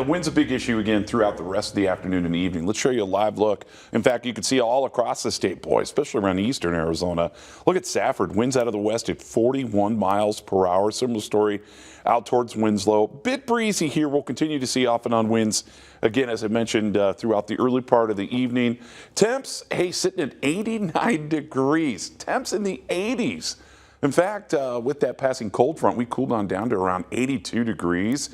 the wind's a big issue again throughout the rest of the afternoon and evening. Let's show you a live look. In fact, you can see all across the state, boy, especially around eastern Arizona. Look at Safford, winds out of the west at 41 miles per hour. Similar story out towards Winslow. Bit breezy here. We'll continue to see off and on winds, again, as I mentioned, throughout the early part of the evening. Temps, hey, sitting at 89 degrees. Temps in the 80s. In fact, with that passing cold front, we cooled on down to around 82 degrees.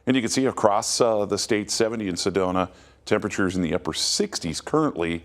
And you can see across the state, 70 in Sedona, temperatures in the upper 60s currently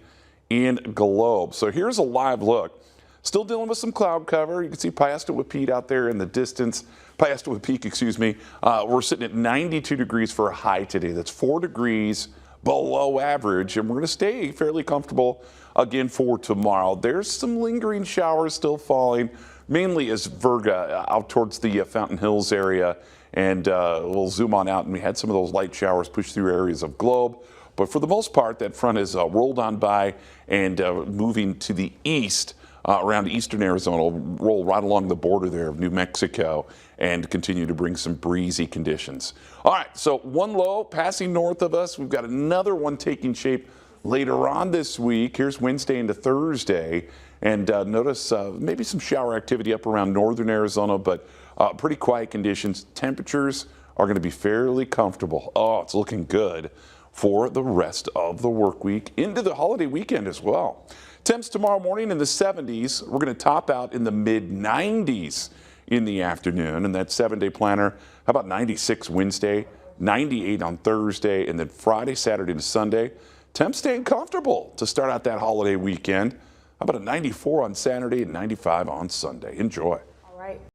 in Globe. So here's a live look. Still dealing with some cloud cover. You can see Piestewood Peak out there in the distance. Piestewood Peak, excuse me. We're sitting at 92 degrees for a high today. That's 4 degrees below average, and we're going to stay fairly comfortable again for tomorrow. There's some lingering showers still falling, mainly as Virga out towards the Fountain Hills area. And we'll zoom on out, and we had some of those light showers push through areas of Globe. But for the most part, that front is rolled on by and moving to the east around eastern Arizona. Will roll right along the border there of New Mexico and continue to bring some breezy conditions. All right, so one low passing north of us. We've got another one taking shape later on this week. Here's Wednesday into Thursday. And notice maybe some shower activity up around northern Arizona, but pretty quiet conditions. Temperatures are going to be fairly comfortable. Oh, it's looking good for the rest of the work week into the holiday weekend as well. Temps tomorrow morning in the 70s. We're going to top out in the mid 90s in the afternoon. And that 7-day planner, how about 96 Wednesday, 98 on Thursday, and then Friday, Saturday to Sunday. Temps staying comfortable to start out that holiday weekend. How about a 94 on Saturday and 95 on Sunday? Enjoy. All right.